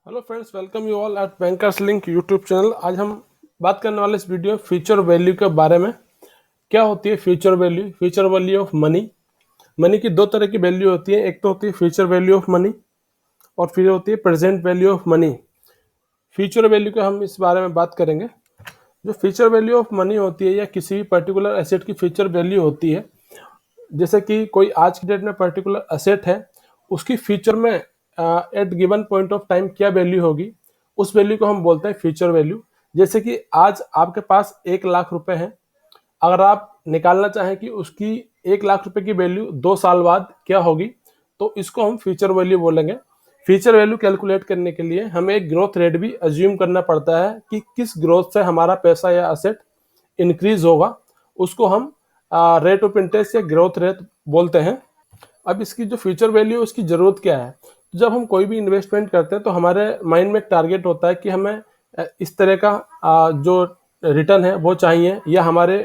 Hello friends, welcome you all at bankers link YouTube channel. आज हम बात करने वाले इस वीडियो फ्यूचर वैल्यू के बारे में। क्या होती है future value? Future value of money. Money की दो तरह की वैल्यू होती है, एक तो होती है फ्यूचर वैल्यू ऑफ मनी और फिर होती है present value of money. Future value के हम इस बारे में बात करेंगे। जो फ्यूचर वैल्यू ऑफ मनी होती है या किसी भी पर्टिकुलर एसेट की फ्यूचर वैल्यू होती है, जैसे कि कोई आज की डेट में पर्टिकुलर एसेट है, उसकी फ्यूचर में at given point of time क्या वैल्यू होगी, उस वैल्यू को हम बोलते हैं फ्यूचर वैल्यू। जैसे कि आज आपके पास 1 लाख रुपए हैं, अगर आप निकालना चाहें कि उसकी 1 लाख रुपए की वैल्यू 2 साल बाद क्या होगी, तो इसको हम फ्यूचर वैल्यू बोलेंगे। फ्यूचर वैल्यू कैलकुलेट करने के लिए हमें एक ग्रोथ रेट भी अज्यूम करना पड़ता है कि किस ग्रोथ से हमारा पैसा या असेट इंक्रीज होगा, उसको हम रेट ऑफ इंटरेस्ट या ग्रोथ रेट बोलते हैं। अब इसकी जो फ्यूचर वैल्यू है उसकी ज़रूरत क्या है? तो जब हम कोई भी इन्वेस्टमेंट करते हैं तो हमारे माइंड में एक टारगेट होता है कि हमें इस तरह का जो रिटर्न है वो चाहिए, या हमारे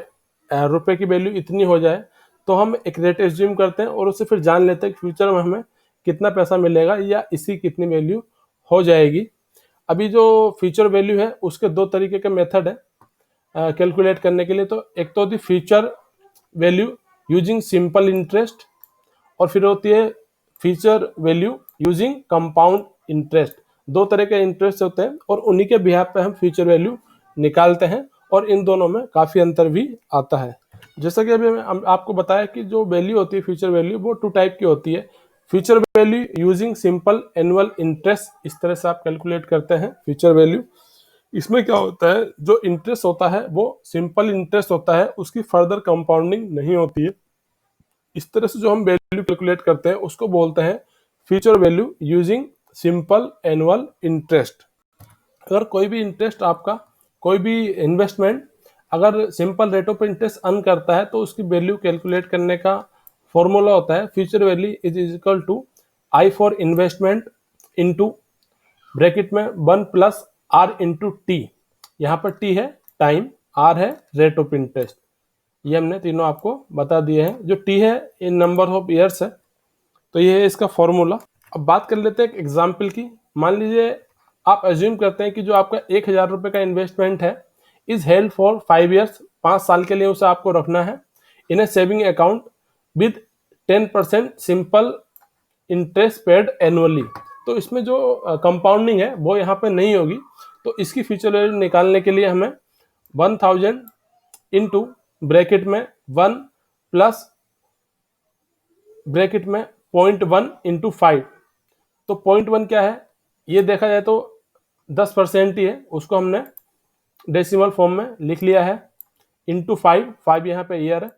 रुपए की वैल्यू इतनी हो जाए। तो हम एक रेट एज्यूम करते हैं और उससे फिर जान लेते हैं कि फ्यूचर में हमें कितना पैसा मिलेगा या इसकी कितनी वैल्यू हो जाएगी। अभी जो फ्यूचर वैल्यू है उसके दो तरीके के मेथड है कैलकुलेट करने के लिए। तो एक तो होती future value using simple interest, और फिर होती है future value using compound interest. दो तरह के इंटरेस्ट होते हैं और उन्हीं के बिहाफ पे हम फ्यूचर वैल्यू निकालते हैं, और इन दोनों में काफ़ी अंतर भी आता है। जैसा कि अभी आपको बताया कि जो वैल्यू होती है फ्यूचर वैल्यू, वो टू टाइप की होती है। Future value using simple annual interest, इस तरह से आप कैलकुलेट करते हैं फ्यूचर वैल्यू। इसमें क्या होता है, जो इंटरेस्ट होता है वो सिंपल इंटरेस्ट होता है, उसकी फर्दर कंपाउंडिंग नहीं होती है। इस तरह से जो हम वैल्यू कैलकुलेट करते हैं उसको बोलते हैं future value using simple annual interest. अगर कोई भी इंटरेस्ट आपका, कोई भी इन्वेस्टमेंट अगर simple rate of interest earn करता है, तो उसकी वैल्यू कैलकुलेट करने का फॉर्मूला होता है future value is equal to I for investment into bracket में 1 + R × T। यहाँ पर T है टाइम, R है रेट ऑफ इंटरेस्ट। ये हमने तीनों आपको बता दिए हैं। जो T है इन नंबर ऑफ ईयर्स है, तो ये है इसका फॉर्मूला। अब बात कर लेते हैं एक एग्जाम्पल की। मान लीजिए आप एज्यूम करते हैं कि जो आपका 1,000 रुपये का इन्वेस्टमेंट है इज हेल्ड फॉर 5 ईयर्स, 5 साल के लिए उसे आपको रखना है in a saving account with 10% simple interest paid annually. तो इसमें जो कंपाउंडिंग है वो यहाँ पे नहीं होगी। तो इसकी फ्यूचर वैल्यू निकालने के लिए हमें 1000 इंटू ब्रैकेट में 1 प्लस ब्रैकेट में 0.1 × 5। तो 0.1 क्या है, ये देखा जाए तो 10% ही है, उसको हमने डेसिमल फॉर्म में लिख लिया है। इंटू 5, 5 यहाँ पे ईयर है।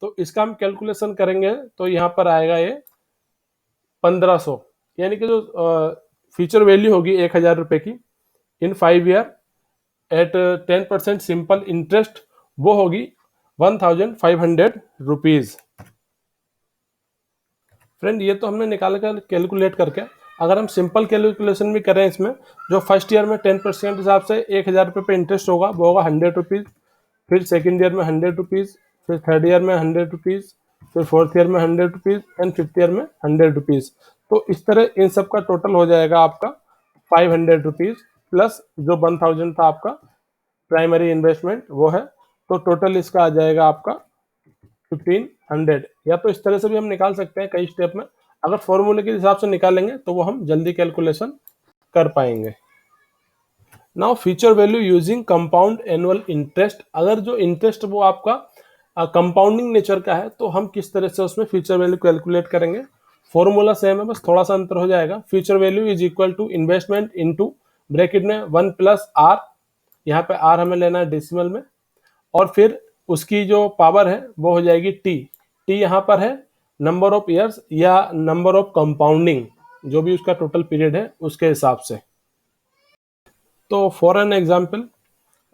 तो इसका हम कैलकुलेशन करेंगे तो यहाँ पर आएगा ये 1500। यानी कि जो फ्यूचर वैल्यू होगी 1,000 रुपये की इन 5 ईयर एट 10% सिंपल इंटरेस्ट, वो होगी 1,500 रुपीज़। फ्रेंड, ये तो हमने निकाल कर कैलकुलेट करके, अगर हम सिंपल कैलकुलेशन भी करें इसमें, जो फर्स्ट ईयर में 10% हिसाब से 1,000 रुपये पे इंटरेस्ट होगा वो होगा 100 रुपीज़। फिर सेकेंड ईयर में 100 रुपीज़, फिर थर्ड ईयर में 100 रुपीज़, फिर फोर्थ ईयर में 100 रुपीज़ एंड फिफ्थ ईयर में 100 रुपीज़। तो इस तरह इन सब का टोटल हो जाएगा आपका 500 रुपीज़, प्लस जो 1000 था आपका प्राइमरी इन्वेस्टमेंट वो है। तो टोटल इसका आ जाएगा आपका 1500। या तो इस तरह से भी हम निकाल सकते हैं कई स्टेप में। अगर फॉर्मूले के हिसाब से निकालेंगे तो वो हम जल्दी कैलकुलेशन कर पाएंगे। Now future value using compound annual interest. अगर जो इंटरेस्ट वो आपका कंपाउंडिंग नेचर का है, तो हम किस तरह से उसमें फ्यूचर वैल्यू कैलकुलेट करेंगे। फॉर्मूला सेम है, बस थोड़ा सा अंतर हो जाएगा। Future value is equal to investment into bracket में 1 + R। यहाँ पे R हमें लेना है डेसिमल में, और फिर उसकी जो पावर है वो हो जाएगी टी। टी यहाँ पर है नंबर ऑफ ईयर्स या नंबर ऑफ कंपाउंडिंग, जो भी उसका टोटल पीरियड है उसके हिसाब से। तो फॉर एन एग्जांपल,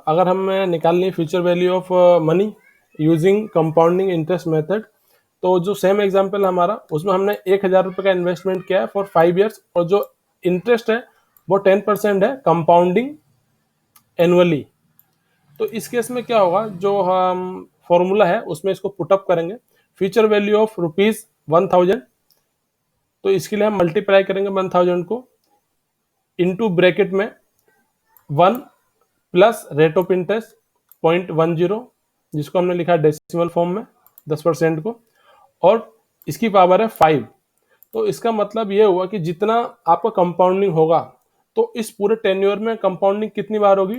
अगर हमें निकालनी है future value of money using compounding interest method, तो जो सेम एग्जांपल हमारा, उसमें हमने 1,000 रुपये का इन्वेस्टमेंट किया है फॉर 5 ईयर्स, और जो इंटरेस्ट है वो 10% है कंपाउंडिंग एनुअली। तो इस केस में क्या होगा, जो हम फॉर्मूला है उसमें इसको पुटअप करेंगे। फ्यूचर वैल्यू ऑफ ₹1000, तो इसके लिए हम मल्टीप्लाई करेंगे 1000 को इनटू ब्रैकेट में 1 प्लस रेट ऑफ इंटरेस्ट 0.10, जिसको हमने लिखा डेसिमल फॉर्म में 10% को, और इसकी पावर है 5। तो इसका मतलब ये हुआ कि जितना आपका कंपाउंडिंग होगा, तो इस पूरे टेन्योर में कंपाउंडिंग कितनी बार होगी,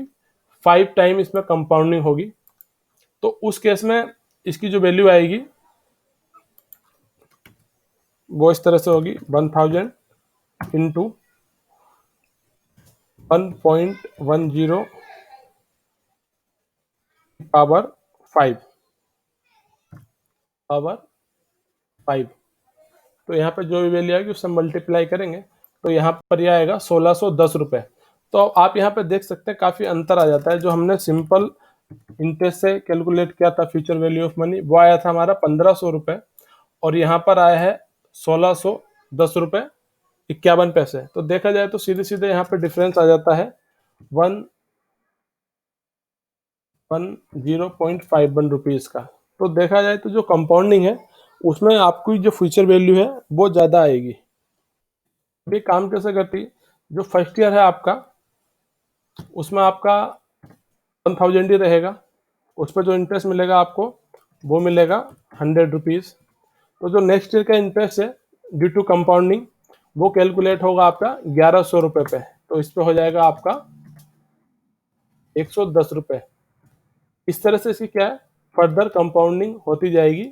5 टाइम इसमें कंपाउंडिंग होगी। तो उस केस में इसकी जो वैल्यू आएगी वो इस तरह से होगी 1000 इंटू 1.10 पावर 5 पावर 5। तो यहाँ पे जो भी वैल्यू आएगी उससे मल्टीप्लाई करेंगे तो यहाँ पर यह आएगा 1610 रुपये। तो आप यहाँ पे देख सकते हैं काफ़ी अंतर आ जाता है। जो हमने सिंपल इंटरेस्ट से कैलकुलेट किया था फ्यूचर वैल्यू ऑफ मनी, वो आया था हमारा 1500 रुपये, और यहाँ पर आया है 1610 रुपये 51 पैसे। तो देखा जाए तो सीधे सीधे यहाँ पे डिफरेंस आ जाता है 110.51 रुपीज़ का। तो देखा जाए तो जो कंपाउंडिंग है उसमें आपकी जो फ्यूचर वैल्यू है वो ज़्यादा आएगी। ये काम कैसे करती, जो फर्स्ट ईयर है आपका उसमें आपका 1000 ही रहेगा, उस पर जो इंटरेस्ट मिलेगा आपको वो मिलेगा 100 रुपीज़। तो जो नेक्स्ट ईयर का इंटरेस्ट है ड्यू टू कंपाउंडिंग वो कैलकुलेट होगा आपका 1100 रुपये पे। तो इस पे हो जाएगा आपका 110 रुपये। इस तरह से इसकी क्या है, फर्दर कंपाउंडिंग होती जाएगी,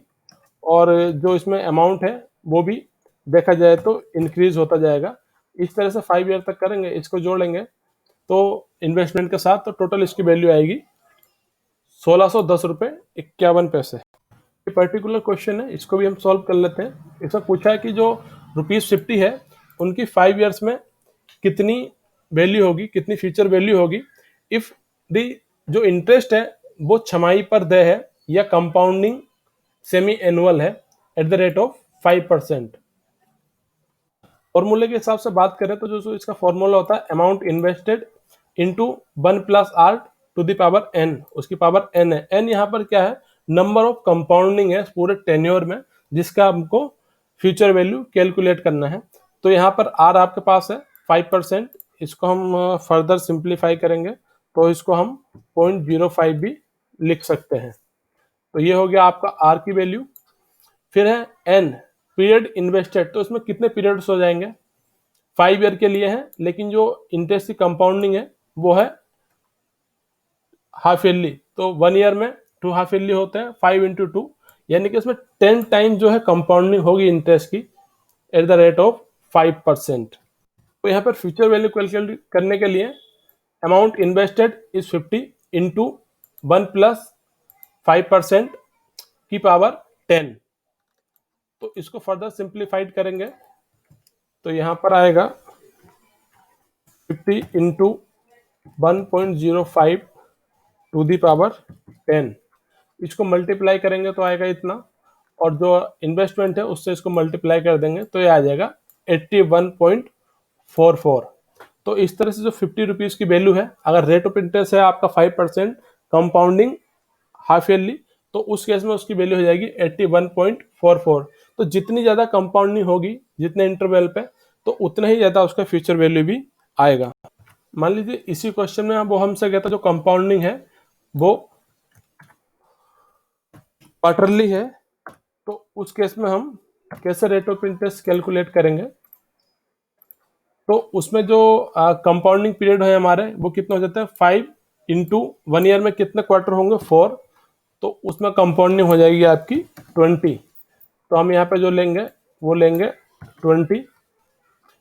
और जो इसमें अमाउंट है वो भी देखा जाए तो इंक्रीज होता जाएगा। इस तरह से 5 ईयर तक करेंगे, इसको जोड़ लेंगे तो इन्वेस्टमेंट के साथ, तो टोटल इसकी वैल्यू आएगी 1610 रुपये 51 पैसे। ये पर्टिकुलर क्वेश्चन है, इसको भी हम सॉल्व कर लेते हैं। इसमें पूछा है कि जो ₹50 है उनकी 5 ईयर्स में कितनी वैल्यू होगी, कितनी फ्यूचर वैल्यू होगी इफ दी जो इंटरेस्ट है वो छमाही पर देय है या कंपाउंडिंग सेमी एनुअल है एट द रेट ऑफ 5%। फॉर्मूले के हिसाब से बात करें तो जो इसका फॉर्मूला होता है amount invested into 1 plus R to the power N, उसकी पावर एन है। एन यहाँ पर क्या है, नंबर ऑफ कंपाउंडिंग है पूरे टेन्योर में जिसका हमको फ्यूचर वैल्यू कैलकुलेट करना है। तो यहाँ पर आर आपके पास है 5%, इसको हम फर्दर सिंप्लीफाई करेंगे तो इसको हम 0.05 भी लिख सकते हैं। तो ये हो गया आपका आर की वैल्यू। फिर है एन, पीरियड इन्वेस्टेड, तो इसमें कितने पीरियड्स हो जाएंगे, 5 ईयर के लिए है, लेकिन जो इंटरेस्ट की कंपाउंडिंग है वो है हाफ ईयरली। तो 1 ईयर में 2 हाफ ईयरली होते हैं, 5 इंटू 2, यानी कि इसमें 10 टाइम जो है कंपाउंडिंग होगी इंटरेस्ट की एट द रेट ऑफ 5%। तो यहाँ पर फ्यूचर वैल्यू कैलकुलेट करने के लिए amount invested is 50 into 1 plus 5% की पावर 10। तो इसको फर्दर सिंप्लीफाइड करेंगे तो यहाँ पर आएगा 50 इंटू 1.05 टू दी पावर 10। इसको मल्टीप्लाई करेंगे तो आएगा इतना, और जो इन्वेस्टमेंट है उससे इसको मल्टीप्लाई कर देंगे तो ये आ जाएगा 81.44। तो इस तरह से जो 50 रुपीज़ की वैल्यू है, अगर रेट ऑफ इंटरेस्ट है आपका 5%, कंपाउंडिंग हाफ ईयरली, तो उस केस में उसकी वैल्यू हो जाएगी 81.44। तो जितनी ज़्यादा कंपाउंडिंग होगी जितने इंटरवल पे, तो उतना ही ज़्यादा उसका फ्यूचर वैल्यू भी आएगा। मान लीजिए इसी क्वेश्चन में वो हमसे कहता जो कंपाउंडिंग है वो क्वार्टरली है, तो उस केस में हम कैसे रेट ऑफ इंटरेस्ट कैलकुलेट करेंगे। तो उसमें जो कंपाउंडिंग पीरियड है हमारे वो कितना हो जाता है 5 इंटू 1 ईयर में कितने क्वार्टर होंगे 4, तो उसमें कंपाउंडिंग हो जाएगी आपकी 20। तो हम यहाँ पे जो लेंगे वो लेंगे 20,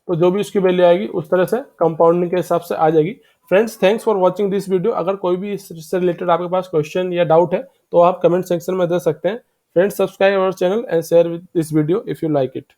तो जो भी उसकी वैल्यू आएगी उस तरह से कंपाउंडिंग के हिसाब से आ जाएगी। Friends, thanks for watching this video. अगर कोई भी इससे रिलेटेड आपके पास क्वेश्चन या डाउट है तो आप कमेंट सेक्शन में दे सकते हैं। Friends, subscribe our channel and share with this video if you like it.